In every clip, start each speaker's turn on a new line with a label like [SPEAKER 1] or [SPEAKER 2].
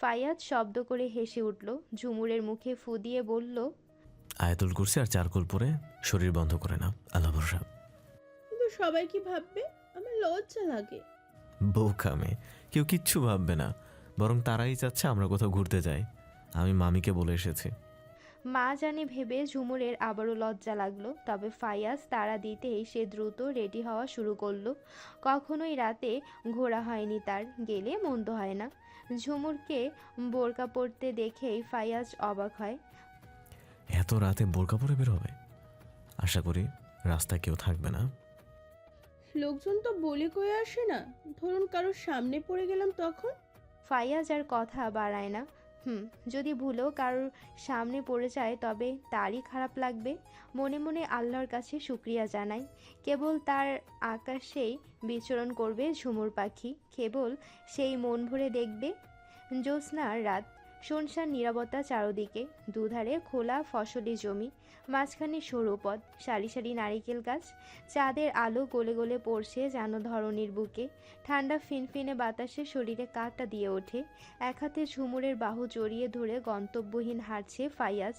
[SPEAKER 1] ফায়াজ শব্দ করে হেসে উঠল। ঝুমুরের মুখে ফু দিয়ে বলল,
[SPEAKER 2] আয়াতুল কুরসি আর চারকোল পরে শরীর বন্ধ করে না, আল্লাহ ভরসা।
[SPEAKER 3] কিন্তু সবাই কি ভাববে? আমার লজ্জা লাগে।
[SPEAKER 2] বউকামে, কেউ কিচ্ছু ভাববে না, বরং তারাই চাচ্ছে আমরা কোথাও ঘুরতে যাই। আমি মামিকে বলে এসেছি।
[SPEAKER 1] মা জানে ভেবে ঝুমুরের আবারও লজ্জা লাগলো। তবে ফায়াজ তাড়া দিতেই সে দ্রুত রেডি হওয়া শুরু করলো। কখনোই রাতে ঘোরা হয়নি তার, গেলে মন্দ হয় না। ঝুমুরকে বোরকা পরতে দেখেই ফায়াজ অবাক হয়।
[SPEAKER 2] এত রাতে বোরকা পরে বের হবে? আশা করি রাস্তায় কেউ থাকবে না।
[SPEAKER 3] লোকজন তো বলে কয়ে আসে না, ধরুন কারোর সামনে পড়ে গেলাম তখন?
[SPEAKER 1] ফায়াজ আর কথা বাড়ায় না। যদি ভুলেও কারোর সামনে পড়ে যায় তবে তারই খারাপ লাগবে। মনে মনে আল্লাহর কাছে শুক্রিয়া জানাই, কেবল তার আকাশেই বিচরণ করবে ঝুমুর পাখি, কেবল সেই মন ভরে দেখবে। জ্যোৎস্নার রাত, শুনশান নীরবতা চারদিকে। দুধারে খোলা ফসলি জমি, মাঝখানে সরু পথ, সারি সারি নারিকেল গাছ। চাঁদের আলো গলে গলে পড়ছে যেন ধরণীর বুকে। ঠান্ডা ফিনফিনে বাতাসে শরীরে কাঁটা দিয়ে ওঠে। এক হাতে ঝুমুরের বাহু জড়িয়ে ধরে গন্তব্যহীন হাঁটছে ফায়াজ।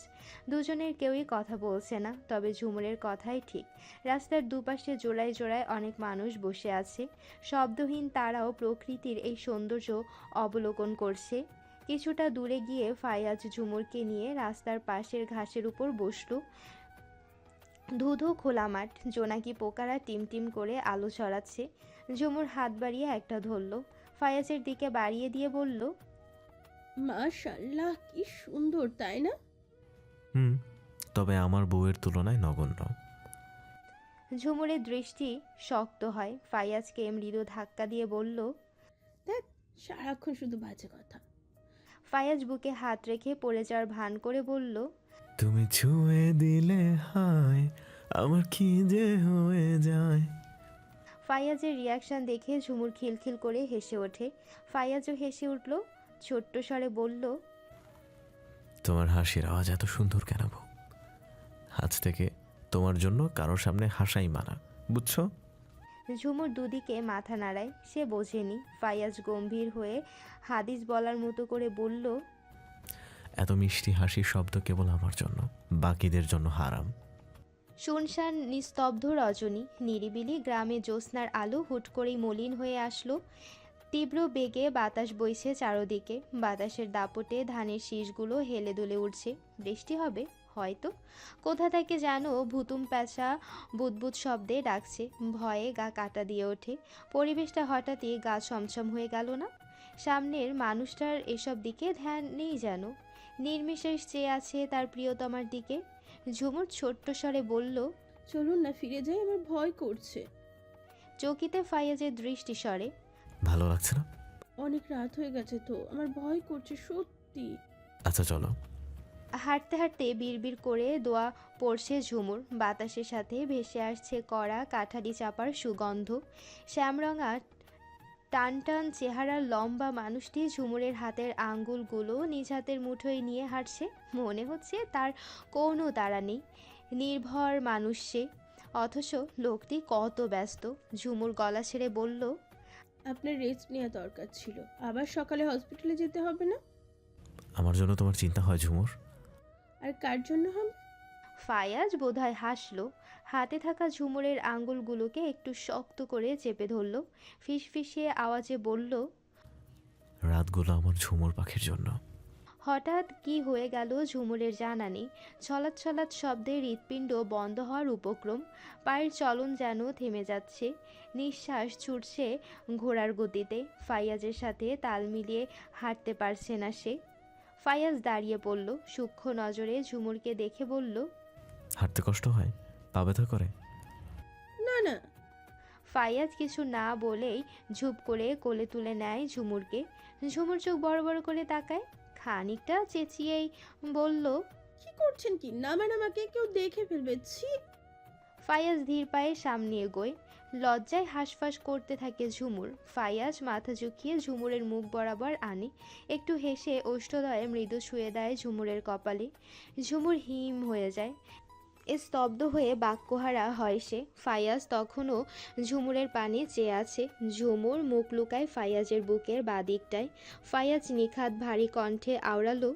[SPEAKER 1] দুজনের কেউই কথা বলছে না, তবে ঝুমুরের কথাই ঠিক। রাস্তার দুপাশে জোড়ায় জোড়ায় অনেক মানুষ বসে আছে। শব্দহীন তারাও প্রকৃতির এই সৌন্দর্য অবলোকন করছে। কিছুটা দূরে গিয়ে ফায়াজ ঝুমুরকে নিয়ে রাস্তার পাশের ঘাসের উপর বসল। ধুধু খোলা মাঠ, জোনাকি পোকারা টিমটিম করে আলো ছড়াচ্ছে। ঝুমুর হাত বাড়িয়ে একটা ধরল, ফায়াজের দিকে বাড়িয়ে দিয়ে বলল,
[SPEAKER 3] মাশাআল্লাহ, কি সুন্দর, তাই না?
[SPEAKER 2] তবে আমার বউয়ের তুলনায় নগণ্য।
[SPEAKER 1] ঝুমুরের দৃষ্টি শক্ত হয়। ফায়াজকে মৃদু ধাক্কা দিয়ে বলল,
[SPEAKER 3] দেখ, সারাক্ষণ শুধু বাজে কথা।
[SPEAKER 1] ফায়াজ বুকে হাত রেখে পড়ে যাওয়ার ভান করে বলল,
[SPEAKER 2] তুমি ছুঁয়ে দিলে হায়, আমার কি যে হয়ে যায়।
[SPEAKER 1] ফায়াজের রিয়াকশন দেখে ঝুমুর খিলখিল করে হেসে ওঠে। ফায়াজও হেসে উঠল, ছোট্ট স্বরে বলল,
[SPEAKER 2] তোমার হাসির আওয়াজ এত সুন্দর কেন বউ? আজ থেকে তোমার জন্য কারোর সামনে হাসাই মানা, বুঝছো?
[SPEAKER 1] ঝুমুর দুদিকে মাথা নাড়ায়, সে বোঝেনি। ফায়াজ গম্ভীর হয়ে হাদিস বলার মতো করে বলল,
[SPEAKER 2] এত মিষ্টি হাসির শব্দ কেবল আমার জন্য, বাকিদের জন্য হারাম।
[SPEAKER 1] শুনশান নিস্তব্ধ রজনী, নিরিবিলি গ্রামে জ্যোৎস্নার আলো হুট করেই মলিন হয়ে আসলো। তীব্র বেগে বাতাস বইছে চারদিকে। বাতাসের দাপটে ধানের শীষগুলো হেলে দুলে উঠছে। বৃষ্টি হবে হয়তো। কোথা থেকে যেন ভুতুম প্যাঁচা বুদবুদ শব্দে ডাকছে। ভয়ে গা কাটা দিয়ে ওঠে। পরিবেশটা হঠাৎই গা ছমছম হয়ে গেল না? সামনের মানুষটার এসব দিকে ধ্যান নেই যেন, নির্বিশেষ চেয়ে আছে তার প্রিয়তমার দিকে। ঝুমুর ছোট্ট স্বরে বলল,
[SPEAKER 3] চলুন না ফিরে যাই, আমার ভয় করছে।
[SPEAKER 1] চকিতে ফাইয়াজের দৃষ্টি সরে।
[SPEAKER 2] ভালো লাগছে না?
[SPEAKER 3] অনেক রাত হয়ে গেছে তো, আমার ভয় করছে সত্যি।
[SPEAKER 2] আচ্ছা চলো।
[SPEAKER 1] হাঁটতে হাঁটতে বিড়বিড় করে দোয়া পড়ছে ঝুমুর। বাতাসের সাথে ভেসে আসছে কড়া কাঠালি চাপার সুগন্ধ। শ্যামরঙা টান টান চেহারার লম্বা মানুষটি ঝুমুরের হাতের আঙ্গুলগুলো নিজ হাতের মুঠোয় নিয়ে হাঁটছে। মনে হচ্ছে তার কোনো তাড়া নেই, নির্ভর মানুষ সে। অথচ লোকটি কত ব্যস্ত। ঝুমুর গলা ছেড়ে বলল,
[SPEAKER 3] আপনার রেস্ট নেওয়া দরকার ছিল, আবার সকালে হসপিটালে যেতে হবে না?
[SPEAKER 2] আমার জন্য তোমার চিন্তা হয় ঝুমুর?
[SPEAKER 3] আর কার জন্য হবে?
[SPEAKER 1] ফায়াজ বোধহয় হাসল। হাতে থাকা ঝুমুরের আঙ্গুলগুলোকে একটু শক্ত করে চেপে ধরল। ফিসফিসিয়ে আওয়াজে বলল,
[SPEAKER 2] রাতগুলো আমার ঝুমুর পাখির জন্য।
[SPEAKER 1] হঠাৎ কি হয়ে গেল ঝুমুরের জানা নেই। ছলাৎ ছলাৎ শব্দে হৃৎপিণ্ড বন্ধ হওয়ার উপক্রম। পায়ের চলন যেন থেমে যাচ্ছে। নিঃশ্বাস ছুটছে ঘোড়ার গতিতে। ফাইয়াজের সাথে তাল মিলিয়ে হাঁটতে পারছে না সে। ফাইয়াজ দাঁড়িয়ে পড়ল, সূক্ষ্ম নজরে ঝুমুরকে দেখে বলল,
[SPEAKER 2] হাঁটতে কষ্ট হয়? পা ব্যথা করে?
[SPEAKER 3] না না।
[SPEAKER 1] ফাইয়াজ কিছু না বলেই ঝুপ করে কোলে তুলে নেয় ঝুমুরকে। ঝুমুর চোখ বড় বড় করে তাকায়, খানিকটা চেঁচিয়েই বলল,
[SPEAKER 3] কি করছেন? কি নামান আমাকে, কেউ দেখে ফেলবে, ছি।
[SPEAKER 1] ফাইয়াজ ধীর পায়ে সামনে এগোয়। লজ্জায় হাঁসফাঁস করতে থাকে ঝুমুর। ফাইয়াজ মাথা ঝুঁকিয়ে ঝুমুরের মুখ বরাবর আনে, একটু হেসে ওষ্ঠদয়ে মৃদু ছুঁয়ে দেয় ঝুমুরের কপালে। ঝুমুর হিম হয়ে যায়। স্তব্ধ হয়ে বাক্যহারা হয় সে। ফায়াজ তখনও ঝুমুরের পানে চেয়ে আছে। ঝুমুর মুখ লুকায় ফায়াজের বুকের বাদিকটায়। ফায়াজ নিখাত ভারী কণ্ঠে আওড়ালো,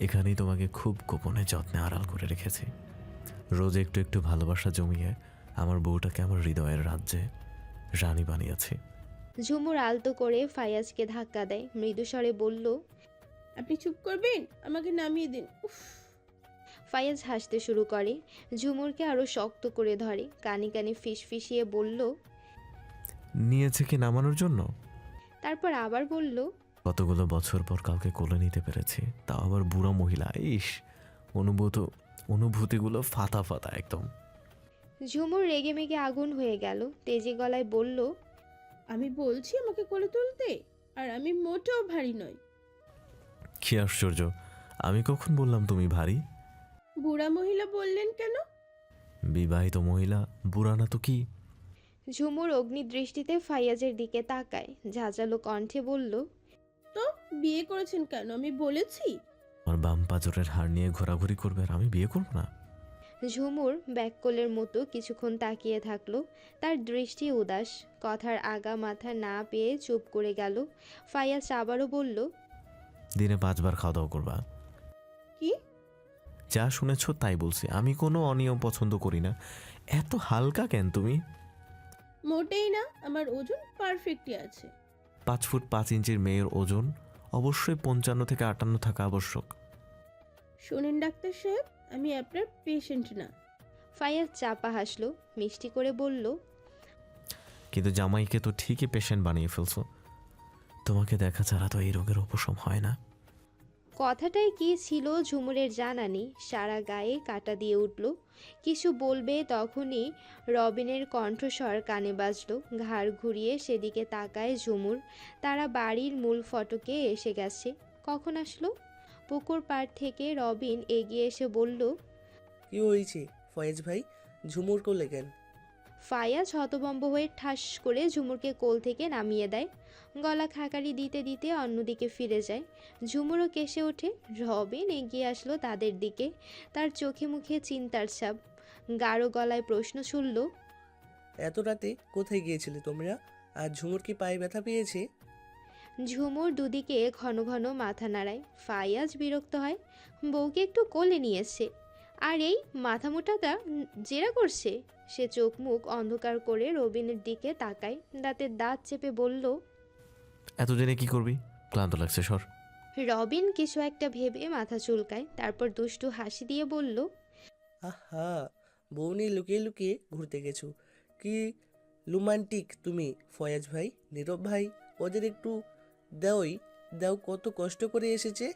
[SPEAKER 2] এখানেই তোমাকে খুব গোপনে যত্নে আড়াল করে রেখেছি। রোজ একটু একটু ভালোবাসা জমিয়ে আমার বউটাকে আমার হৃদয়ের রাজ্যে রানী বানিয়েছি।
[SPEAKER 1] ঝুমুর আলতো করে ফায়াজকে ধাক্কা দেয়, মৃদুস্বরে বলল,
[SPEAKER 3] আপনি চুপ করবেন, আমাকে নামিয়ে দিন। উফ।
[SPEAKER 1] ফায়াজ হাসতে শুরু করে। ঝুমুরকে আরো শক্ত করে ধরে, কানে কানে ফিসফিসিয়ে বলল,
[SPEAKER 2] নিয়েছে কি নামানোর জন্য?
[SPEAKER 1] তারপর আবার বলল,
[SPEAKER 2] কতগুলো বছর পর কাউকে কোলে নিতে পেরেছি, তাও আবার বুড়া মহিলা। ইস, অনুভূতিগুলো ফাতা ফাতা একদম।
[SPEAKER 1] ঝুমুর রেগেমেগে আগুন হয়ে গেল, তেজি গলায় বলল,
[SPEAKER 3] আমি বলছি আমাকে কোলে তুলতে, আর আমি মোটেও ভারী নই।
[SPEAKER 2] কি আশ্চর্য, আমি কখন বললাম তুমি ভারী?
[SPEAKER 3] বুড়া মহিলা বললেন কেন?
[SPEAKER 2] বিবাহিত মহিলা বুড়া না তো কি?
[SPEAKER 1] ঝুমুর অগ্নিদৃষ্টিতে ফাইয়াজের দিকে তাকায়, ঝাঁঝালো কণ্ঠে বলল,
[SPEAKER 3] তো বিয়ে করেছেন কেন আমি বলেছি?
[SPEAKER 2] আমার বাম পাঁজরের হাড় নিয়ে ঘোরাঘুরি করবে আর আমি বিয়ে করব না?
[SPEAKER 1] ঝুমুর ব্যাককলের মতো কিছুক্ষণ তাকিয়ে থাকলো। তার দৃষ্টি উদাস, কথার আগা মাথা না পেয়ে চুপ করে গেল। ফাইয়াজ আবারও বলল,
[SPEAKER 2] দিনে 5 বার খাওয়া দাওয়া করবা।
[SPEAKER 3] কি?
[SPEAKER 2] যা শুনেছ তাই বলছি, আমি কোনো অনিয়ম পছন্দ করি না। এত হালকা কেন তুমি?
[SPEAKER 3] মোটেই না, আমার ওজন পারফেক্টই আছে।
[SPEAKER 2] 5 ফুট 5 ইঞ্চির মেয়ের ওজন অবশ্যই 55 থেকে 58 থাকা আবশ্যক।
[SPEAKER 3] শোনেন ডাক্তার সাহেব, আমি আপনার পেশেন্ট না।
[SPEAKER 1] ফাইয়াজ চাপা হাসলো, মিষ্টি করে বলল,
[SPEAKER 2] কিন্তু জামাইকে তো ঠিকই পেশেন্ট বানিয়ে ফেলছো। তোমাকে দেখা ছাড়া তো এই রোগের উপশম হয় না।
[SPEAKER 1] কথাটাই কি ছিল ঝুমুরের জানা নেই, সারা গায়ে কাটা দিয়ে উঠল। কিছু বলবে তখনই রবিনের কণ্ঠস্বর কানে বাজলো। ঘাড় ঘুরিয়ে সেদিকে তাকায় ঝুমুর। তারা বাড়ির মূল ফটকে এসে গেছে। কখন আসলো? পুকুর পাড় থেকে রবিন এগিয়ে এসে বলল,
[SPEAKER 4] কি হয়েছে ফয়েজ ভাই, ঝুমুর কোলে কেন?
[SPEAKER 1] ফায়াজ হতভম্ব হয়ে ঠাস করে ঝুমুরকে কোল থেকে নামিয়ে দেয়। গলা খাকারি দিতে দিতে অন্যদিকে ফিরে যায়। ঝুমুরও কেসে ওঠে। রবিন এগিয়ে আসলো তাদের দিকে, তার চোখে মুখে চিন্তার ছাপ। গাঢ় গলায় প্রশ্ন ছুড়ল,
[SPEAKER 4] এত রাতে কোথায় গিয়েছিলে তোমরা? আর ঝুমুর কি পায়ে ব্যথা পেয়েছে?
[SPEAKER 1] ঝুমুর দুদিকে ঘন ঘন মাথা নাড়ায়। ফায়াজ বিরক্ত হয়, বউকে একটু কোলে নিয়েছে আর এই মাথা মোটাটা জেরা করছে। সে চোখ মুখ অন্ধকার করে রবিনের দিকে তাকায়, দাঁতের দাঁত চেপে বলল,
[SPEAKER 2] এত জেনে কি করবি? ক্লান্ত লাগছে, সর।
[SPEAKER 1] রবিন কিছু একটা ভেবে মাথা চুলকায়, তারপর দুষ্টু হাসি দিয়ে বলল,
[SPEAKER 4] আহা, বউ নিয়ে লুকিয়ে লুকিয়ে ঘুরতে গেছো। কি রোমান্টিক তুমি ফয়েজ ভাই, নীরব ভাই, ওদের একটু দাওই, দাও, কত কষ্ট করে এসেছে।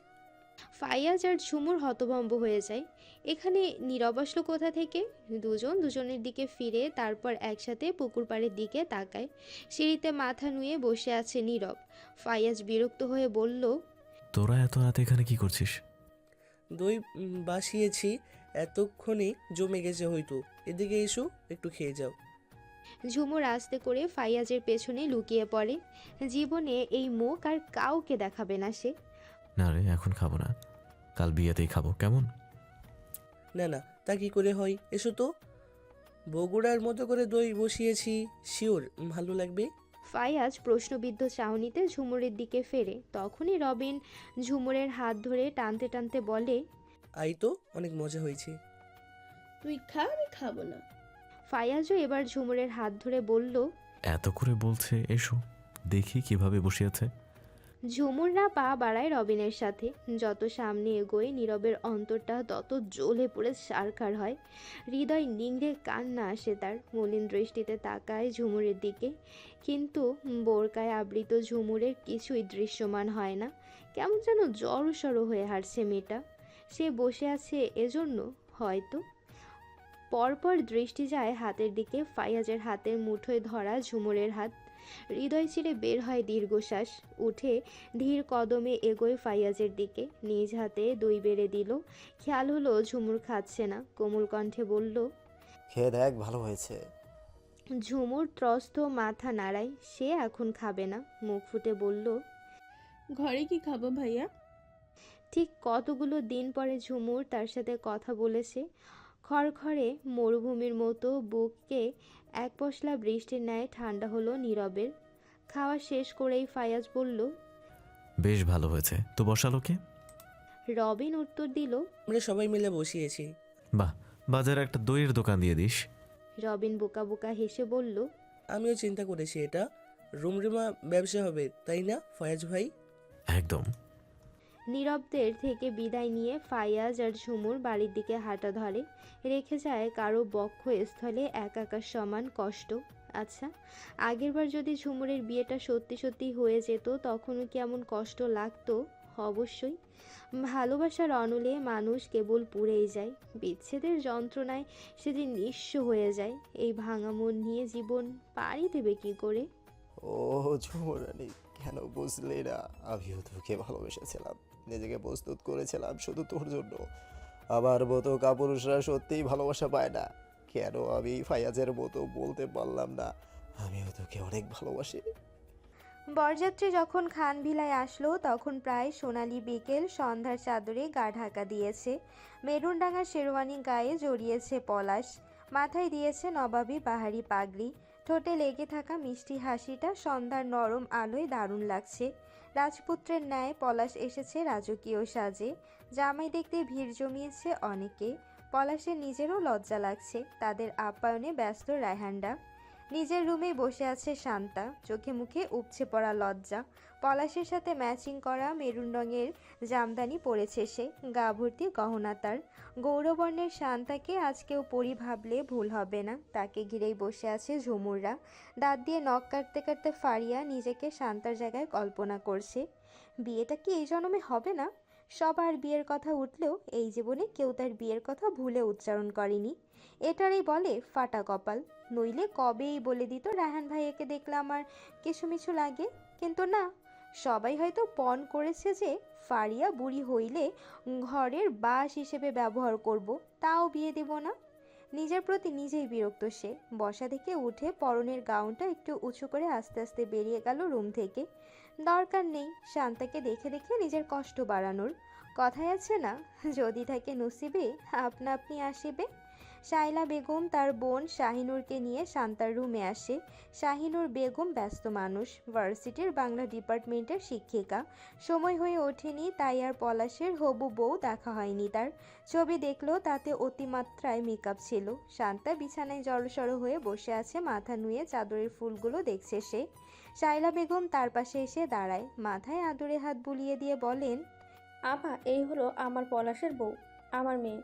[SPEAKER 1] ফাইয়াজ আর ঝুমুর হতভম্ব হয়ে যায়। এখানে নীরব আসলো কোথা থেকে? দুজন দুজনের দিকে ফিরে তারপর একসাথে পুকুর পাড়ের দিকে তাকায়। সিঁড়িতে মাথা নুয়ে বসে আছে নীরব। ফাইয়াজ বিরক্ত হয়ে বলল,
[SPEAKER 2] তোরা এত রাতে এখানে কি করছিস?
[SPEAKER 4] দই বাসিয়েছি, এতক্ষণে জমে গেছে হয়তো। এদিকে এসো, একটু খেয়ে যাও।
[SPEAKER 1] ঝুমুর আস্তে করে ফাইয়াজের পেছনে লুকিয়ে পড়ে। জীবনে এই মুখ আর কাউকে দেখাবে না সে।
[SPEAKER 2] না রে, এখন খাবো না, কাল বিয়েতেই খাবো, কেমন?
[SPEAKER 4] না না, তা কি করে হয়, এসো তো। বগুড়ার মতো করে দই বসিয়েছি, শিওর ভালো লাগবে।
[SPEAKER 1] ফাইয়াজ প্রশ্নবিদ্ধ চাহনিতে ঝুমুরের দিকে ফেরে। তখনই রবিন ঝুমুরের হাত ধরে টানতে টানতে বলে,
[SPEAKER 4] আই তো, অনেক মজা হয়েছে।
[SPEAKER 3] তুই খা, আমি খাবো না।
[SPEAKER 1] ফাইয়াজও এবার ঝুমুরের হাত ধরে বলল,
[SPEAKER 2] এত করে বলছে, এসো দেখি কিভাবে বসে আছে।
[SPEAKER 1] ঝুমুররা পা বাড়ায় রবিনের সাথে। যত সামনে এগোয় নীরবের অন্তরটা তত জ্বলে পড়ে সারখার হয়। হৃদয় নিংড়ে কান্না আসে তার। মলিন দৃষ্টিতে তাকায় ঝুমুরের দিকে, কিন্তু বোরকায় আবৃত ঝুমুরের কিছুই দৃশ্যমান হয় না। কেমন যেন জড়সড় হয়ে হারছে মেয়েটা। সে বসে আছে এজন্য হয়তো। পরপর দৃষ্টি যায় হাতের দিকে। ফাইয়াজের হাতের মুঠোয় ধরা ঝুমুরের হাত। হৃদয় চিরে বের হয় দীর্ঘশ্বাস। উঠে ধীর কদমে এগোয় ফাইয়াজের দিকে, নিজ হাতে দই বেড়ে দিল। খেয়াল হলো ঝুমুর খাচ্ছে না, কোমল কণ্ঠে বলল,
[SPEAKER 5] খেয়ে দেখ, ভালো হয়েছে।
[SPEAKER 1] ঝুমুর ত্রস্ত মাথা নাড়ায়। সে এখন খাবে না, মুখ ফুটে বলল,
[SPEAKER 3] ঘরে কি খাবো ভাইয়া?
[SPEAKER 1] ঠিক কতগুলো দিন পরে ঝুমুর তার সাথে কথা বলেছে। খড়খড়ে মরুভূমির মতো বুককে এক পশলা বৃষ্টির ন্যায় ঠান্ডা হলো নীরবের। খাওয়া শেষ করেই ফায়াজ বলল।
[SPEAKER 2] বেশ ভালো হয়েছে, তো বসালো কে?
[SPEAKER 1] রবিন উত্তর দিল।
[SPEAKER 4] আমরা সবাই মিলে বসিয়েছি।
[SPEAKER 2] বাহ, বাজারে একটা দইয়ের দোকান দিয়ে দিস।
[SPEAKER 1] রবিন বোকা বোকা হেসে বলল।
[SPEAKER 4] আমিও চিন্তা করেছি, এটা রুমরিমা ব্যবসা হবে, তাই না ফয়াজ ভাই?
[SPEAKER 2] একদম।
[SPEAKER 1] নীরবদের থেকে বিদায় নিয়ে ফায়াজ আর ঝুমুর বাড়ির দিকে হাঁটা ধরে। রেখে যায় কারো বক্ষস্থলে একাকার সমান কষ্ট। আচ্ছা, আগেরবার যদি ঝুমুরের বিয়েটা সত্যি সত্যি হয়ে যেত তখনও কি এমন কষ্ট লাগতো? অবশ্যই। ভালোবাসার অনলে মানুষ কেবল পুড়েই যায়, বিচ্ছেদের যন্ত্রণায় সেদিন নিঃস্ব হয়ে যায়। এই ভাঙা মন নিয়ে জীবন পাড়ি দেবে কি করে?
[SPEAKER 5] ও ঝুমুরানি, কেন বুঝলি না? আমিও তোকে ভালোবেসেছিলাম, নিজেকে প্রস্তুত করেছিলাম শুধু তোর জন্য। আমার মতো কাপুরুষরা সত্যিই ভালোবাসা পায় না। কেন আমি ফায়াজের মতো বলতে পারলাম না আমিও তোকে অনেক ভালোবাসি?
[SPEAKER 1] বরযাত্রী যখন খানভিলায় আসলো তখন প্রায় সোনালি বিকেল। সন্ধ্যার চাদরে গা ঢাকা দিয়েছে, মেরুন ডাঙা শেরওয়ানি গায়ে জড়িয়েছে পলাশ, মাথায় দিয়েছে নবাবী বাহারি পাগড়ি। ঠোঁটে লেগে থাকা মিষ্টি হাসিটা সন্ধ্যার নরম আলোয় দারুণ লাগছে। রাজপুত্রের ন্যায় পলাশ এসেছে রাজকীয় সাজে। জামাই দেখতে ভিড় জমিয়েছে অনেকে। পলাশের নিজেরও লজ্জা লাগছে। তাদের আপ্যায়নে ব্যস্ত রায়হানরা। নিজের রুমে বসে আছে শান্তা, চোখে মুখে উপচে পড়া লজ্জা। পলাশের সাথে ম্যাচিং করা মেরুন রঙের জামদানি পরেছে সে, গা ভর্তি গহনা তার। গৌরবর্ণের শান্তাকে আজকেও পরি ভাবলে ভুল হবে না। তাকে ঘিরেই বসে আছে ঝুমুররা। দাঁত দিয়ে নখ কাটতে কাটতে ফারিয়া নিজেকে শান্তার জায়গায় কল্পনা করছে। বিয়েটা কি এই জন্মে হবে না? সবার বিয়ের কথা উঠলেও এই জীবনে কেউ তার বিয়ের কথা ভুলে উচ্চারণ করেনি। এটারই বলে ফাটা কপাল। নইলে কবেই বলে দিত রায়হান ভাইয়াকে দেখলে আমার কিছুমিছু লাগে। কিন্তু না, সবাই হয়তো পণ করেছে যে ফারিয়া বুড়ি হইলে ঘরের বাস হিসেবে ব্যবহার করব, তাও বিয়ে দেব না। নিজের প্রতি নিজেই বিরক্ত সে। বসা থেকে উঠে পরনের গাউনটা একটু উঁচু করে আস্তে আস্তে বেরিয়ে গেল রুম থেকে। দরকার নেই শান্তাকে দেখে দেখে নিজের কষ্ট বাড়ানোর। কথায় আছে না, যদি থাকে নসিবে আপনা আপনি আসিবে। শাইলা বেগম তার বোন শাহিনুরকে নিয়ে শান্তার রুমে আসে। শাহিনুর বেগম ব্যস্ত মানুষ, ভার্সিটির বাংলা ডিপার্টমেন্টের শিক্ষিকা। সময় হয়ে ওঠেনি তাই আর পলাশের হবু বউ দেখা হয়নি তার। ছবি দেখলো তাতে অতিমাত্রায় মেকআপ ছিল। শান্তা বিছানায় জড়সড় হয়ে বসে আছে, মাথা নুয়ে চাদরের ফুলগুলো দেখছে সে। শাইলা বেগম তার পাশে এসে দাঁড়ায়, মাথায় আদরে হাত বুলিয়ে দিয়ে বলেন।
[SPEAKER 6] আপা, এই হলো আমার পলাশের বউ, আমার মেয়ে।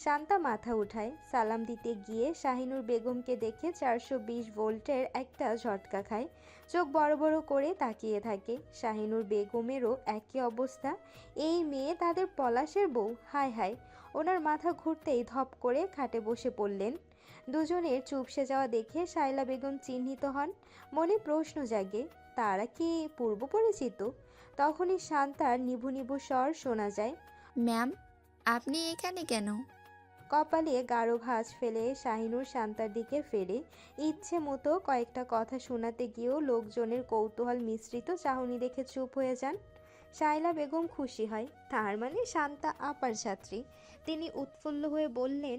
[SPEAKER 1] শান্তা মাথা উঠায়। সালাম দিতে গিয়ে শাহিনুর বেগমকে দেখে 420 ভোল্টের একটা ঝটকা খায়। চোখ বড় বড় করে তাকিয়ে থাকে। শাহিনুর বেগমেরও একই অবস্থা। এই মেয়ে তাদের পলাশের বউ? হায় হায়! ওনার মাথা ঘুরতেই ধপ করে খাটে বসে পড়লেন। দুজনের চুপসে যাওয়া দেখে শাইলা বেগম চিহ্নিত হন। মনে প্রশ্ন জাগে, তারা কি পূর্ব পরিচিত? তখনই শান্তার নিভু নিভু স্বর শোনা যায়।
[SPEAKER 7] ম্যাম, আপনি এখানে কেন?
[SPEAKER 1] কপালে গাঢ় ভাঁজ ফেলে শাহিনুর শান্তার দিকে ফেরে। ইচ্ছে মতো কয়েকটা কথা শোনাতে গিয়েও লোকজনের কৌতূহল মিশ্রিত চাহনি দেখে চুপ হয়ে যান। শাইলা বেগম খুশি হয়, তার মানে শান্তা আপার ছাত্রী। তিনি উৎফুল্ল হয়ে বললেন।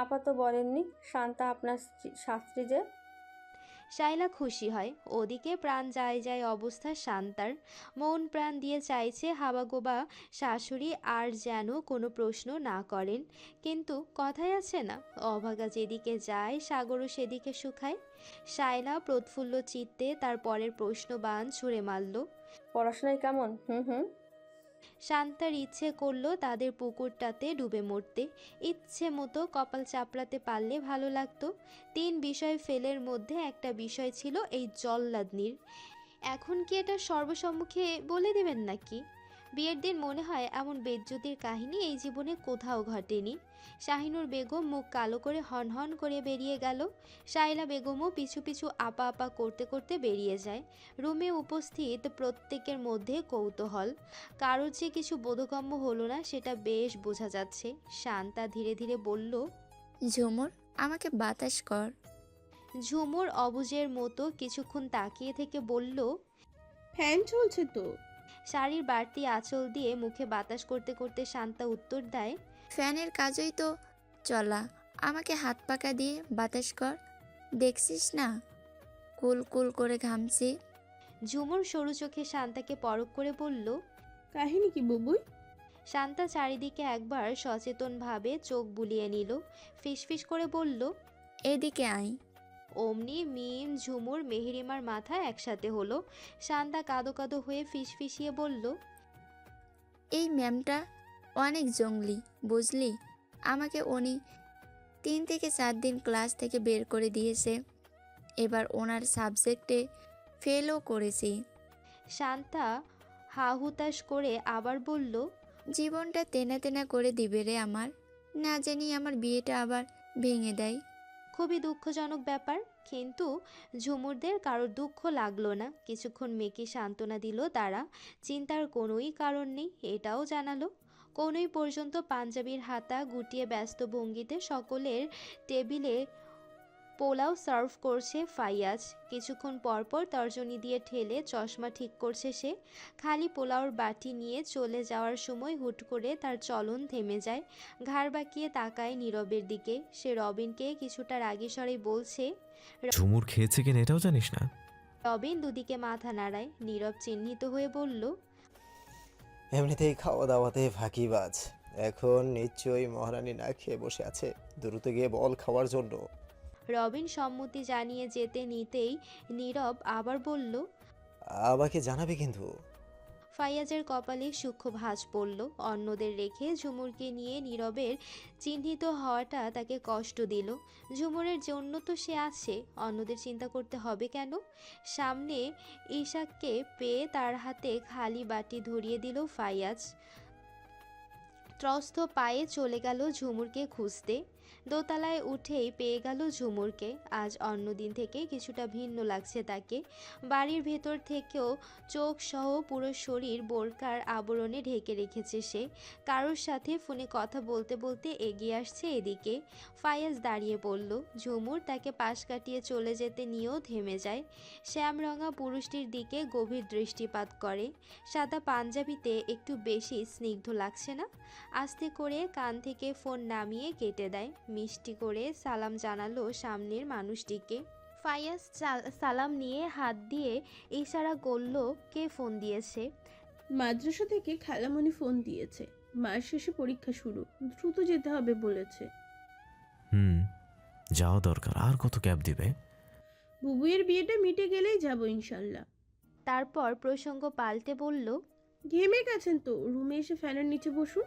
[SPEAKER 6] আপা তো বলেননি শান্তা আপনার শাস্ত্রী যে।
[SPEAKER 1] শাইলা খুশি হয়। ওদিকে প্রাণ যায় যায় অবস্থা শান্তার। মন প্রাণ দিয়ে চাইছে হাবাগোবা শাশুড়ি আর যেন কোনো প্রশ্ন না করেন। কিন্তু কথায় আছে না, অভাগা যেদিকে যায় সাগরও সেদিকে শুকায়। শাইলা প্রৎফুল্ল চিত্তে তার পরের প্রশ্নবাণ ছুঁড়ে মারল।
[SPEAKER 6] পড়াশোনায় কেমন? হুম।
[SPEAKER 1] শান্তার ইচ্ছে করলো তাদের পুকুরটাতে ডুবে মরতে। ইচ্ছে মতো কপাল চাপড়াতে পারলে ভালো লাগতো। 3 বিষয় ফেলের মধ্যে একটা বিষয় ছিল এই জল্লাদনির। এখন কি এটা সর্বসম্মুখে বলে দেবেন নাকি? বিয়ের দিন মনে হয় এমন বেজ্জতির কাহিনী এই জীবনে কোথাও ঘটেনি। শাহিনুর বেগম মুখ কালো করে হনহন করে বেরিয়ে গেল। শাইলা বেগমও পিছু পিছু আপা আপা করতে করতে বেরিয়ে যায়। রুমে উপস্থিত প্রত্যেকের মধ্যে কৌতূহল। কারোর যে কিছু বোধগম্য হলো না সেটা বেশ বোঝা যাচ্ছে। শান্তা ধীরে ধীরে বলল।
[SPEAKER 7] ঝুমুর, আমাকে বাতাস কর।
[SPEAKER 1] ঝুমুর অবুজের মতো কিছুক্ষণ তাকিয়ে থেকে বলল।
[SPEAKER 3] ফ্যান চলছে তো।
[SPEAKER 1] শাড়ির বাড়তি আঁচল দিয়ে মুখে বাতাস করতে করতে শান্তা উত্তর দেয়।
[SPEAKER 7] ফ্যানের কাজই তো চলা, আমাকে হাত পাকা দিয়ে বাতাস কর। দেখছিস না কুল কুল করে ঘামছি।
[SPEAKER 1] ঝুমুর সরু চোখে শান্তাকে পরখ করে বলল।
[SPEAKER 3] কাহিনী কি বুবুই?
[SPEAKER 1] শান্তা চারিদিকে একবার সচেতনভাবে চোখ বুলিয়ে নিল, ফিসফিস করে বলল।
[SPEAKER 7] এদিকে আয়।
[SPEAKER 1] অমনি মিম, ঝুমুর, মেহেরিমার মাথা একসাথে হলো। শান্তা কাঁদো কাঁদো হয়ে ফিসফিসিয়ে বলল।
[SPEAKER 7] এই ম্যামটা অনেক জঙ্গলি, বুঝলি? আমাকে উনি 3 থেকে 4 দিন ক্লাস থেকে বের করে দিয়েছে। এবার ওনার সাবজেক্টে ফেলও করেছি।
[SPEAKER 1] শান্তা হা হুতাশ করে আবার বলল।
[SPEAKER 7] জীবনটা তেনা তেনা করে দিবে রে আমার। না জানি আমার বিয়েটা আবার ভেঙে দেয়।
[SPEAKER 1] খুবই দুঃখজনক ব্যাপার, কিন্তু ঝুমুরদের কারোর দুঃখ লাগলো না। কিছুক্ষণ মেয়েকে সান্ত্বনা দিল তারা। চিন্তার কোনোই কারণ নেই এটাও জানালো। কোনোই পর্যন্ত পাঞ্জাবির হাতা গুটিয়ে ব্যস্ত ভঙ্গিতে সকলের টেবিলে পোলাও সার্ভ করছে ফাইয়াজ। কিছুক্ষণ পরপর তর্জনী দিয়ে ঠেলে চশমা ঠিক করছে সে। খালি পোলাওর বাটি নিয়ে চলে যাওয়ার সময় হুট করে তার চলন থেমে যায়। ঘাড় বাঁকিয়ে তাকায় নীরবের দিকে। সে রবিনকে কিছুটা রাগী স্বরে বলছে।
[SPEAKER 2] ঝুমুর খেয়েছে কিনা এটাও জানিস না?
[SPEAKER 1] রবিন দুদিকে মাথা নাড়ায়। নীরব চিহ্নিত হয়ে বলল।
[SPEAKER 5] এমনিতেই খাওয়া দাওয়াতে ফাঁকিবাজ। এখন নিশ্চয়ই মহারানী না খেয়ে বসে আছে, দ্রুত গিয়ে বল খাওয়ার জন্য।
[SPEAKER 1] রবিন সম্মতি জানিয়ে যেতে নিতেই নীরব আবার বলল।
[SPEAKER 5] আমাকে জানাবে কিন্তু।
[SPEAKER 1] ফাইয়াজের কপালে সূক্ষ্ম ভাঁজ পড়ল। অন্যদের রেখে ঝুমুরকে নিয়ে নীরবের চিহ্নিত হওয়াটা তাকে কষ্ট দিল। ঝুমুরের জন্য তো সে আছে, অন্যদের চিন্তা করতে হবে কেন? সামনে ঈশাককে পেয়ে তার হাতে খালি বাটি ধরিয়ে দিল ফাইয়াজ। ত্রস্ত পায়ে চলে গেল ঝুমুরকে খুঁজতে। দোতলায় উঠেই পেয়ে গেল ঝুমুরকে। আজ অন্যদিন থেকে কিছুটা ভিন্ন লাগছে তাকে। বাড়ির ভেতর থেকেও চোখ সহ পুরো শরীর বোরকার আবরণে ঢেকে রেখেছে সে। কারোর সাথে ফোনে কথা বলতে বলতে এগিয়ে আসছে এদিকে। ফায়াজ দাঁড়িয়ে পড়ল। ঝুমুর তাকে পাশ কাটিয়ে চলে যেতে নিয়েও থেমে যায়। শ্যামরঙা পুরুষটির দিকে গভীর দৃষ্টিপাত করে। সাদা পাঞ্জাবিতে একটু বেশি স্নিগ্ধ লাগছে না? আস্তে করে কান থেকে ফোন নামিয়ে কেটে দেয়। মিষ্টি করে সালাম জানালো সামনের মানুষটিকে। ফায়াজ সালাম নিয়ে হাত দিয়ে ইশারা করল কে ফোন দিয়েছে।
[SPEAKER 3] মাদ্রাসা থেকে খালামণি ফোন দিয়েছে, মাস শেষে পরীক্ষা শুরু, দ্রুত যেতে হবে বলেছে।
[SPEAKER 2] যাওয়া দরকার। আর কত ক্যাব দিবে?
[SPEAKER 3] বুবুইয়ের বিয়েটা মিটে গেলেই যাব ইনশাল্লাহ।
[SPEAKER 1] তারপর প্রসঙ্গ পাল্টে বলল।
[SPEAKER 3] ঘেমে গেছেন তো, রুমে এসে ফ্যানের নিচে বসুন।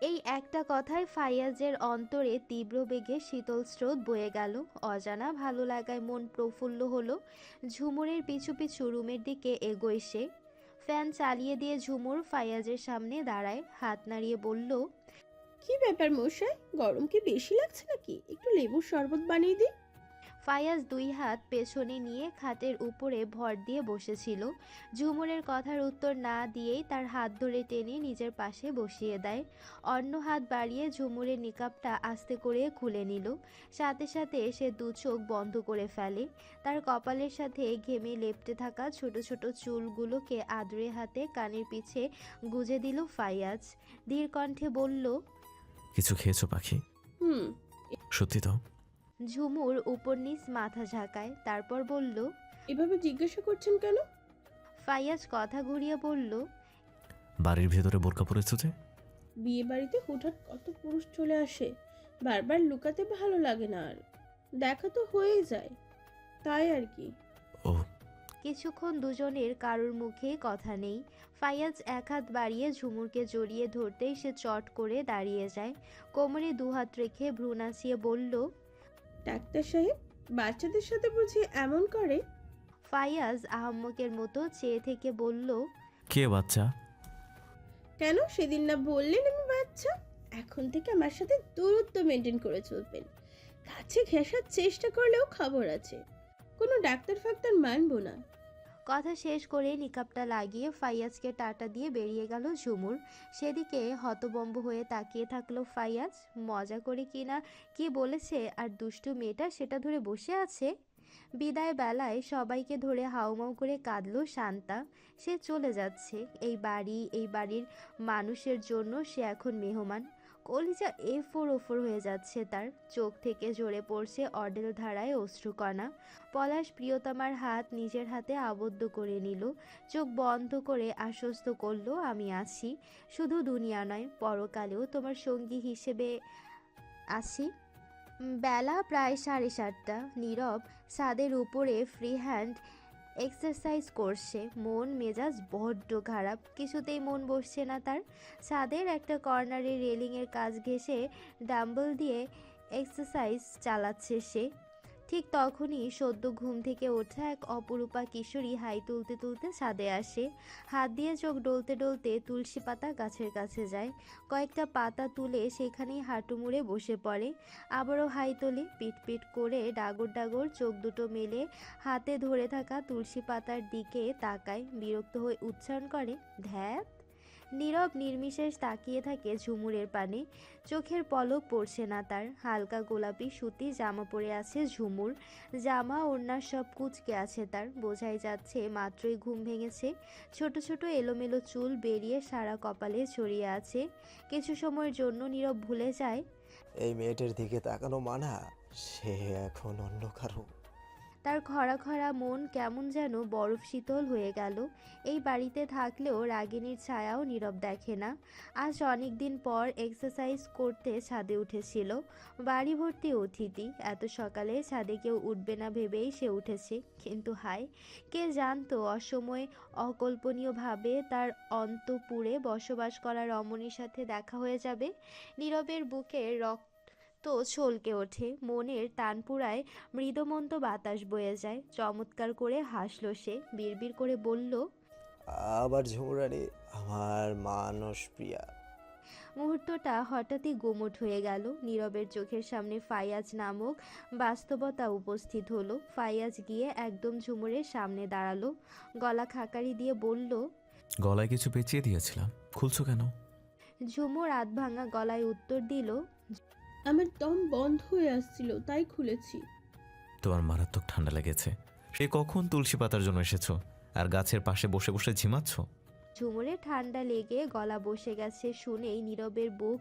[SPEAKER 1] এই একটা কথায় ফাইয়াজের অন্তরে তীব্র বেগে শীতল স্রোত বয়ে গেল। অজানা ভালো লাগায় মন প্রফুল্ল হলো। ঝুমুরের পিছু পিছু রুমের দিকে এগোয় সে। ফ্যান চালিয়ে দিয়ে ঝুমুর ফাইয়াজের সামনে দাঁড়ায়, হাত নাড়িয়ে বলল।
[SPEAKER 3] কি ব্যাপার মশাই, গরম কি বেশি লাগছে নাকি? একটু লেবুর শরবত বানিয়ে দিই।
[SPEAKER 1] ফায়াজ দুই হাত পেছনে নিয়ে খাটের উপরে ভর দিয়ে বসেছিল। ঝুমুরের কথার উত্তর না দিয়েই তার হাত ধরে টেনে নিজের পাশে বসিয়ে দেয়। অন্য হাত বাড়িয়ে ঝুমুরের নিকাবটা আস্তে করে খুলে নিল। সাথে সাথে সে দু চোখ বন্ধ করে ফেলে। তার কপালের সাথে ঘেমে লেপ্টে থাকা ছোট ছোট চুলগুলোকে আদরে হাতে কানের পিছে গুজে দিল ফাইয়াজ। ধীর কণ্ঠে বলল।
[SPEAKER 2] কিছু খেয়েছো পাখি? সত্যি তো?
[SPEAKER 1] ঝুমুর উপর নিচ মাথা ঝাঁকায়, তারপর বলল।
[SPEAKER 3] এভাবে জিজ্ঞাসা করছেন কেন?
[SPEAKER 1] ফাইয়াজ কথা ঘুরিয়ে বলল।
[SPEAKER 2] বাড়ির ভেতরে বোরকা পরেছো যে?
[SPEAKER 3] বিয়ে বাড়িতে হুটহাট কত পুরুষ চলে আসে, বারবার লুকাতে ভালো লাগে না, আর দেখা তো হয়েই যায়, তাই আর কি।
[SPEAKER 2] ও।
[SPEAKER 1] কিছুক্ষণ দুজনের কারোর মুখে কথা নেই। ফাইয়াজ এক হাত বাড়িয়ে ঝুমুরকে জড়িয়ে ধরতেই সে চট করে দাঁড়িয়ে যায়। কোমরে দুহাত রেখে ভ্রু নাচিয়ে বলল।
[SPEAKER 3] ডাক্তার সাহেব, বাচ্চাদের সাথে বুঝি এমন করে?
[SPEAKER 1] ফাইয়াজ আহাম্মকের মতো চেয়ে থেকে বলল।
[SPEAKER 2] কে বাচ্চা?
[SPEAKER 3] কেন সেদিন না বললেন আমি বাচ্চা? এখন থেকে আমার সাথে দূরত্ব মেনটেন করে চলবেন। কাছে ঘেঁষার চেষ্টা করলেও খবর আছে। কোনো ডাক্তার ফাক্তার মানবো না।
[SPEAKER 1] কথা শেষ করে নিকাবটা লাগিয়ে ফাইয়াজকে টাটা দিয়ে বেরিয়ে গেল ঝুমুর। সেদিকে হতবম্ব হয়ে তাকিয়ে থাকলো ফাইয়াজ। মজা করে কিনা কি বলেছে আর দুষ্টু মেয়েটা সেটা ধরে বসে আছে। বিদায় বেলায় সবাইকে ধরে হাউমাউ করে কাঁদলো শান্তা। সে চলে যাচ্ছে। এই বাড়ির মানুষের জন্য সে এখন মেহমান। কলিজা এফোর ওফোর হয়ে যাচ্ছে তার। চোখ থেকে ঝরে পড়ছে অডেল ধারায় অশ্রুকণা। পলাশ প্রিয়তমার হাত নিজের হাতে আবদ্ধ করে নিল, চোখ বন্ধ করে আশ্বস্ত করলো, আমি আছি, শুধু দুনিয়া নয় পরকালেও তোমার সঙ্গী হিসেবে আছি। বেলা প্রায় 7:30। নীরব ছাদের উপরে ফ্রি হ্যান্ড এক্সারসাইজ করছে। মন মেজাজ বড্ড খারাপ, কিছুতেই মন বসছে না তার। ছাদের একটা কর্নারে রেলিংয়ের কাজ ঘেঁষে ডাম্বল দিয়ে এক্সারসাইজ চালাচ্ছে সে। ঠিক তখনই সদ্য ঘুম থেকে ওঠা এক অপরূপা কিশোরী হাই তুলতে তুলতে ছাদে আসে। হাত দিয়ে চোখ ডলতে ডলতে তুলসী পাতা গাছের কাছে যায়, কয়েকটা পাতা তুলে সেখানেই হাঁটু মুড়ে বসে পড়ে। আবারও হাই তোলে, পিট পিট করে ডাগর ডাগর চোখ দুটো মেলে হাতে ধরে থাকা তুলসী পাতার দিকে তাকায়, বিরক্ত হয়ে উচ্চারণ করে, ধ্যাত। নীরব নির্বিশেষ তাকিয়ে থাকে ঝুমুরের পানে, চোখের পলক পড়ছে না তার। হালকা গোলাপি সুতি জামা পরে আছে ঝুমুর, জামা ওড়না সব কুঁচকে আছে তার, বোঝাই যাচ্ছে মাত্রই ঘুম ভেঙেছে। ছোট ছোট এলোমেলো চুল বেরিয়ে সারা কপালে ছড়িয়ে আছে। কিছু সময়ের জন্য নীরব ভুলে যায়
[SPEAKER 5] এই মেয়েটার দিকে তাকানো মানা, সে এখন অন্য কারো।
[SPEAKER 1] তার খরা খরা মন কেমন যেন বরফ শীতল হয়ে গেল। এই বাড়িতে থাকলেও রাগিনীর ছায়াও নীরব দেখে না। আজ অনেক দিন পর এক্সারসাইজ করতে ছাদে উঠেছিল। বাড়ি ভর্তি অতিথি, এত সকালে ছাদে কেউ উঠবে না ভেবেই সে উঠেছে। কিন্তু হায়, কে জানতো অসময়ে অকল্পনীয়ভাবে তার অন্তপুরে বসবাস করা রমণীর সাথে দেখা হয়ে যাবে। নীরবের বুকে রক্ত ছলকে ওঠে, মনের তানপুরায় মৃদুমন্ত বাতাস বয়ে যায়। চমৎকার করে হাসল সে, বিড়বিড় করে বলল,
[SPEAKER 5] আবার ঝুমুরানি, আমার মানসপ্রিয়া।
[SPEAKER 1] মুহূর্তটা হঠাৎই গুমোট হয়ে গেল। নীরবের চোখের সামনে ফাইয়াজ নামক বাস্তবতা উপস্থিত হলো। ফাইয়াজ গিয়ে একদম ঝুমুরের সামনে দাঁড়ালো, গলা খাকারি দিয়ে বলল,
[SPEAKER 2] গলায় কিছু পেঁচিয়ে দিয়েছিলাম, খুলছো কেন?
[SPEAKER 1] ঝুমুর আধভাঙা গলায় উত্তর দিল,
[SPEAKER 3] আমার দম বন্ধ হয়ে আসছিল তাই খুলেছি।
[SPEAKER 2] তোমার মারাত্মক ঠান্ডা লেগেছে, সে কখন তুলসী পাতার জন্য এসেছো আর গাছের পাশে বসে বসে ঝিমাচ্ছ?
[SPEAKER 1] ঝুমুরে ঠান্ডা লেগে গলা বসে গেছে শুনেই নীরবের বুক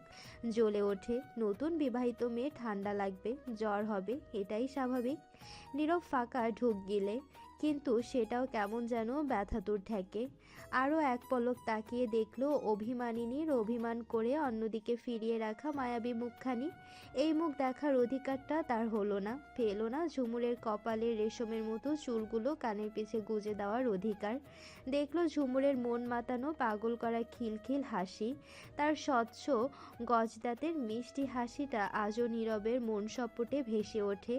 [SPEAKER 1] জ্বলে ওঠে। নতুন বিবাহিত মেয়ে ঠান্ডা লাগবে, জ্বর হবে, এটাই স্বাভাবিক। নীরব ফাঁকা ঢোক গিলে, কিন্তু সেটাও কেমন যেন ব্যথাতুর ঠেকে। আরও এক পলক তাকিয়ে দেখল অভিমানিনীর অভিমান করে অন্যদিকে ফিরিয়ে রাখা মায়াবী মুখখানি। এই মুখ দেখার অধিকারটা তার হলো না, পেল না ঝুমুরের কপালের রেশমের মতো চুলগুলো কানের পিছে গুজে দেওয়ার অধিকার। দেখলো ঝুমুরের মন মাতানো পাগল করা খিলখিল হাসি, তার স্বচ্ছ গজদাতের মিষ্টি হাসিটা আজও নীরবের মন সপটে ভেসে ওঠে।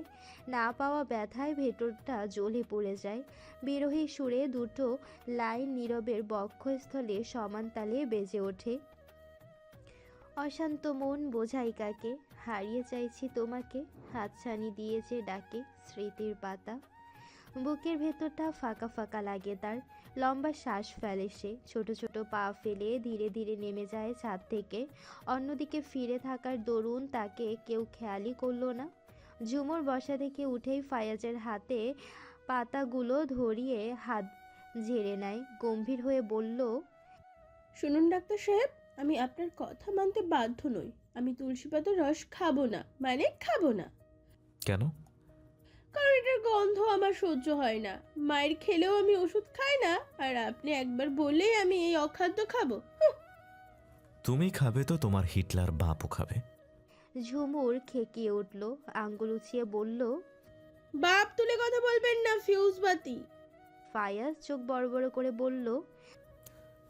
[SPEAKER 1] না পাওয়া ব্যথায় ভেতরটা জ্বলে পড়ে যায়। বিরহী সুরে দুটো লাইন নীরবের বক্ষস্থলে সমান তালে বেজে ওঠে, অশান্ত মন বোঝাই কাকে, হারিয়ে চাইছি তোমাকে, হাতছানি দিয়েছে ডাকে স্মৃতির পাতা। বুকের ভেতরটা ফাঁকা ফাঁকা লাগে তার, লম্বা শ্বাস ফেলে সে, ছোট ছোট পা ফেলে ধীরে ধীরে নেমে যায় ছাদ থেকে। অন্যদিকে ফিরে থাকার দরুন তাকে কেউ খেয়ালই করলো না। ঝুমুর বসা থেকে উঠেই ফায়াজের হাতে পাতাগুলো ধরিয়ে হাত ঝেড়ে নেয়, গম্ভীর হয়ে বলল,
[SPEAKER 3] শুনুন ডাক্তার সাহেব, আমি আপনার কথা মানতে বাধ্য নই। আমি তুলসী পাতার রস খাবো না, মানে খাবো না।
[SPEAKER 2] কেন?
[SPEAKER 3] কারণ এটার গন্ধ আমার সহ্য হয় না। মায়ের খেলেও আমি ওষুধ খাই না, আর আপনি একবার বললেই আমি এই অখাদ্য খাবো?
[SPEAKER 2] তুমি খাবে তো তোমার হিটলার বাপও খাবে।
[SPEAKER 1] ঝুমুর খেকিয়ে উঠল, আঙ্গুল উঁচিয়ে বলল,
[SPEAKER 3] বাপ তুলে কথা বলবেন না, ফিউজ বাতি।
[SPEAKER 1] ফায়াজ চোখ বড় বড় করে বলল,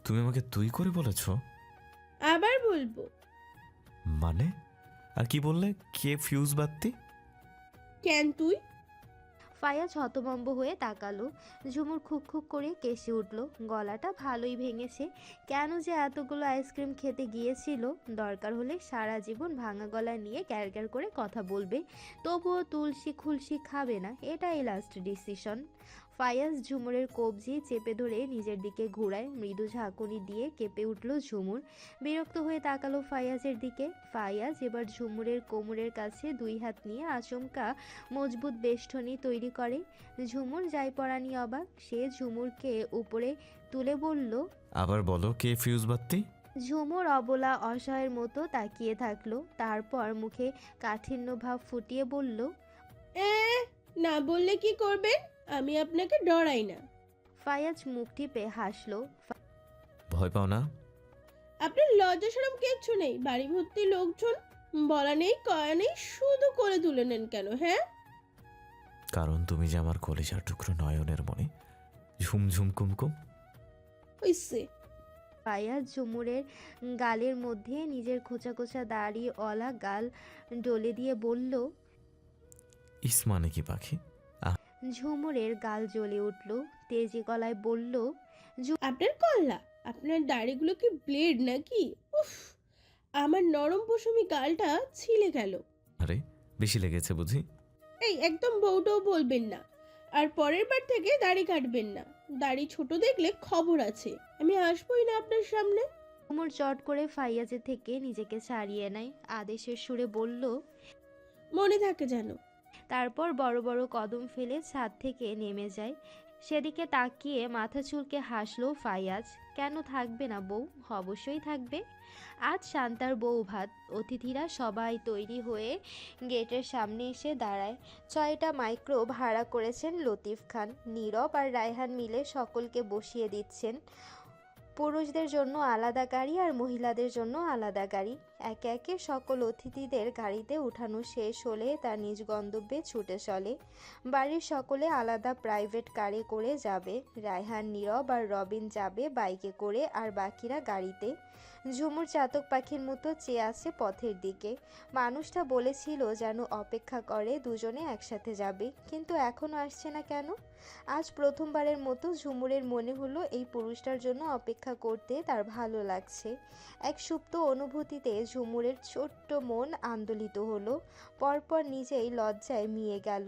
[SPEAKER 2] তুমি আমাকে তুই করে বলেছ?
[SPEAKER 3] আবার বলবো।
[SPEAKER 2] মানে? আর কি বললে? কে ফিউজ বাত্তি?
[SPEAKER 3] কেন তুই?
[SPEAKER 1] ফায়াজ হতভম্ব হয়ে তাকালো। ঝুমুর খুক খুক করে কেসে উঠল, গলাটা ভালোই ভেঙেছে। কেন যে এতগুলো আইসক্রিম খেতে গিয়েছিল, দরকার হলে সারা জীবন ভাঙা গলা নিয়ে গ্যার গ্যার করে কথা বলবে, তবুও তুলসী খুলসি খাবে না, এটাই লাস্ট ডিসিশন। ফায়াজ ঝুমুরের কবজি চেপে ধরে নিজের দিকে ঘোরায়, মৃদু ঝাঁকুনি দিয়ে কেঁপে উঠল ঝুমুর। বিরক্ত হয়ে তাকালো ফায়াজের দিকে। ফায়াজ এবার ঝুমুরের কোমরের কাছে দুই হাত নিয়ে আচমকা মজবুত বেষ্টনী তৈরি করে। ঝুমুর যাই পড়ানি অবাক, সে ঝুমুরকে উপরে তুলে বলল,
[SPEAKER 2] আবার বলো, কে ফিউজ বাত্তি?
[SPEAKER 1] ঝুমুর অবলা অসহায়ের মতো তাকিয়ে থাকলো, তারপর মুখে কাঠিন্য ভাব ফুটিয়ে বলল,
[SPEAKER 3] এ না বললে কি করবেন? আমি আপনাকে ডরাই না।
[SPEAKER 1] ফায়াজ মুখ টিপে হাসলো।
[SPEAKER 2] ভয় পাও না?
[SPEAKER 3] আপনার লজ্জা শরম কিচ্ছু নেই, বাড়ি ভর্তি লোকজন, বলা নেই কয়া নেই, শুধু করে তুলে নেন কেন? হ্যাঁ,
[SPEAKER 2] কারণ তুমি যে আমার কলিজার টুকরো নয়নের মনে ঝুমঝুম কুমকুম।
[SPEAKER 3] হইছে।
[SPEAKER 1] ফায়াজ ঝুমুরের গালের মধ্যে নিজের খোঁচা খোঁচা দাড়ি অলা গাল ডলে দিয়ে বলল।
[SPEAKER 2] ইস মানে কি পাখি?
[SPEAKER 1] ঝুমুরের গাল জ্বলে উঠল, তেজি গলায় বলল,
[SPEAKER 3] আপনার কল্লা, আপনার দাড়িগুলো কি ব্লেড নাকি? উফ, আমার নরম পশমি গালটা ছিলে গেল।
[SPEAKER 2] আরে বেশি লেগেছে বুঝি?
[SPEAKER 3] এই একদম বউটাও বলবেন না, আর পরের বার থেকে দাড়ি কাটবেন না। দাড়ি ছোট দেখলে খবর আছে, আমি আসবোই না আপনার সামনে।
[SPEAKER 1] ঝুমুর চট করে ফাইয়াজের থেকে নিজেকে ছাড়িয়ে নেয়, আদেশের সুরে বলল।
[SPEAKER 3] মনে থাকে যেন।
[SPEAKER 1] তারপর বড় বড় কদম ফেলে ছাদ থেকে নেমে যায়। সেদিকে তাকিয়ে মাথা চুলকে হাসলো ফাইয়াজ। কেন থাকবে না বউ, অবশ্যই থাকবে। আজ শান্তার বউ ভাত। অতিথিরা সবাই তৈরি হয়ে গেটের সামনে এসে দাঁড়ায়। 6টা মাইক্রো ভাড়া করেছেন লতিফ খান। নীরব আর রায়হান মিলে সকলকে বসিয়ে দিচ্ছেন। পুরুষদের জন্য আলাদা গাড়ি আর মহিলাদের জন্য আলাদা গাড়ি। একে একে সকল অতিথিদের গাড়িতে উঠানো শেষ হলে তার নিজ গন্তব্যে ছুটে চলে। বাড়ির সকলে আলাদা প্রাইভেট কারে করে যাবে। রায়হান, নীরব আর রবিন যাবে বাইকে করে, আর বাকিরা গাড়িতে। ঝুমুর চাতক পাখির মতো চেয়ে আছে পথের দিকে। মানুষটা বলেছিল যেন অপেক্ষা করে দুজনে একসাথে যাবে, কিন্তু এখনো আসছে না কেন? আজ প্রথমবারের মতো ঝুমুরের মনে হলো এই পুরুষটার জন্য অপেক্ষা করতে তার ভালো লাগছে। এক সুপ্ত অনুভূতিতে ঝুমুরের ছোট্ট মন আন্দোলিত হলো। পরপর নিজেই লজ্জায় মিয়ে গেল।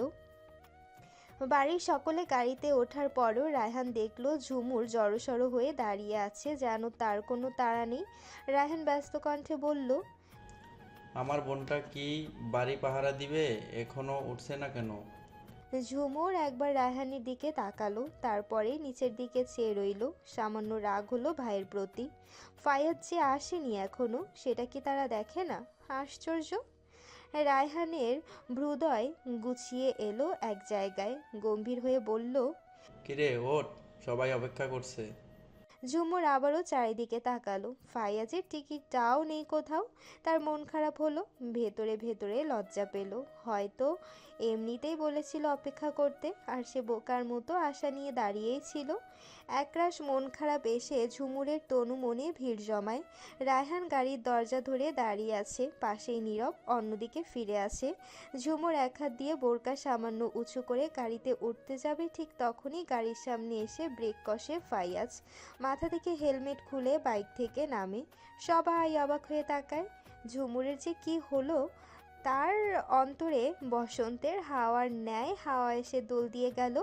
[SPEAKER 1] বাড়ির সকলে গাড়িতে ওঠার পরও রায়হান দেখলো ঝুমুর জড়সড় হয়ে দাঁড়িয়ে আছে, যেন তার কোনো তাড়া নেই। রায়হান ব্যস্ত কণ্ঠে বলল,
[SPEAKER 8] আমার বোনটা কি বাড়ি পাহারা দিবে? এখনো উঠছে না কেন?
[SPEAKER 1] ঝুমুর একবার রায়হানের দিকে তাকালো, তারপরে নিচের দিকে চেয়ে রইল। সামান্য রাগ হলো ভাইয়ের প্রতি। ফায়াজ যে আসেনি এখনো, সেটা কি তারা দেখে না? আশ্চর্য। রায়হানের হৃদয় গুছিয়ে এলো এক জায়গায়, গম্ভীর হয়ে বলল।
[SPEAKER 8] কিরে ওঠ, সবাই অপেক্ষা করছে।
[SPEAKER 1] ঝুমুর আবারও চারিদিকে তাকালো। ফাইয়াজের টিকিটটাও নেই কোথাও। তার মন খারাপ হলো, ভেতরে ভেতরে লজ্জা পেল। হয়তো এমনিতেই বলেছিল অপেক্ষা করতে, আর সে বোকার মতো আশা নিয়ে দাঁড়িয়েই ছিল। একরাশ মন খারাপ এসে ঝুমুরের তনু মনে ভিড় জমায়। রায়হান গাড়ির দরজা ধরে দাঁড়িয়ে আছে, পাশেই নীরব অন্যদিকে ফিরে আসে। ঝুমুর এক হাত দিয়ে বোরকা সামান্য উঁচু করে গাড়িতে উঠতে যাবে, ঠিক তখনই গাড়ির সামনে এসে ব্রেক কষে ফাইয়াজ। মাথা থেকে হেলমেট খুলে বাইক থেকে নামে। সবাই অবাক হয়ে তাকায়। ঝুমুরের যে কি হলো, তার অন্তরে বসন্তের হাওয়ার ন্যায় হাওয়া এসে দোল দিয়ে গেল।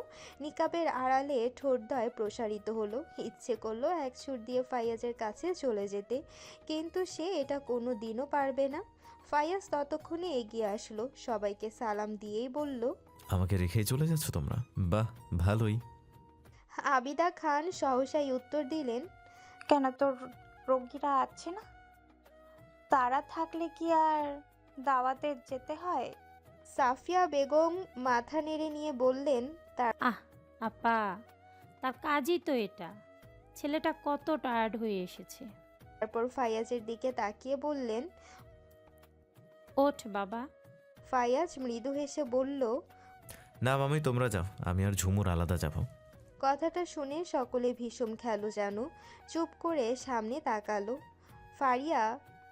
[SPEAKER 1] নিকাবের আড়ালে ঠোঁটদ্বয় প্রসারিত হলো। ইচ্ছে করলো এক ছুট দিয়ে ফাইয়াজের কাছে চলে যেতে, কিন্তু সে এটা কোনো দিনও পারবে না। ফাইয়াজ ততক্ষণে এগিয়ে আসলো, সবাইকে সালাম দিয়েই বলল,
[SPEAKER 2] আমাকে রেখেই চলে যাচ্ছ তোমরা? বাহ, ভালোই।
[SPEAKER 1] আবিদা খান সহসাই উত্তর দিলেন,
[SPEAKER 9] কেন, তোর রোগীরা আছে না? তারা থাকলে কি আর দাওয়াতে যেতে হয়?
[SPEAKER 1] সাফিয়া বেগম মাথা নেড়ে নিয়ে বললেন,
[SPEAKER 10] আপা, তার কাজই তো এটা। ছেলেটা কত টায়ার্ড হয়ে এসেছে।
[SPEAKER 1] তারপর ফাইয়াজের দিকে তাকিয়ে বললেন,
[SPEAKER 10] ওঠ বাবা।
[SPEAKER 1] ফাইয়াজ মৃদু হেসে বলল,
[SPEAKER 2] না মামি, তোমরা যাও, আমি আর ঝুমুর আলাদা যাব।
[SPEAKER 1] কথাটা শুনে সকলে ভীষণ খেলো যেন। চুপ করে সামনে তাকালো। ফারিয়া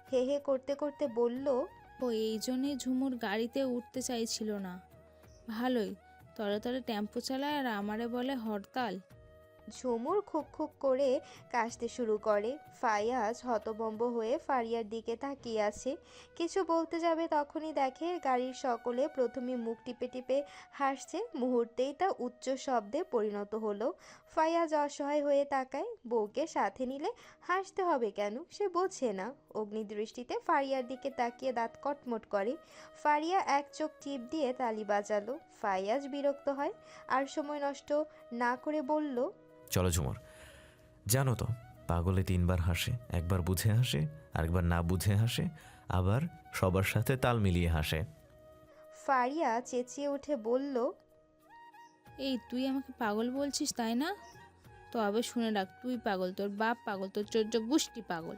[SPEAKER 1] হে হে করতে করতে বলল,
[SPEAKER 11] ও এই জন্যে ঝুমুর গাড়িতে উঠতে চাইছিল না। ভালোই, তরে তরে টেম্পো চালায় আর আমারে বলে হরতাল।
[SPEAKER 1] ঝুমুর খুক খুক করে কাশতে শুরু করে। ফাইয়াজ হতভম্ব হয়ে ফারিয়ার দিকে তাকিয়ে আছে। কিছু বলতে যাবে, তখনই দেখে গাড়ির সকলে প্রথমে মুখ টিপে টিপে হাসছে, মুহূর্তেই তা উচ্চ শব্দে পরিণত হলো। ফাইয়াজ অসহায় হয়ে তাকায়। বউকে সাথে নিলে হাসতে হবে কেন সে বোঝে না। অগ্নিদৃষ্টিতে ফারিয়ার দিকে তাকিয়ে দাঁত কটমট করে। ফারিয়া এক চোখ টিপ দিয়ে তালি বাজালো। ফাইয়াজ বিরক্ত হয়, আর সময় নষ্ট না করে বলল,
[SPEAKER 2] চলো ঝুমুর, জানো তো পাগলে 3বার হাসে, একবার বুঝে হাসে, আরেকবার না বুঝে হাসে, আবার সবার সাথে তাল মিলিয়ে হাসে।
[SPEAKER 1] ফারিয়া চেঁচিয়ে উঠে বলল,
[SPEAKER 11] এই তুই আমাকে পাগল বলছিস তাই না? তবে শুনে রাখ, তুই পাগল, তোর বাপ পাগল, তোর চোদ্দ গোষ্ঠী পাগল।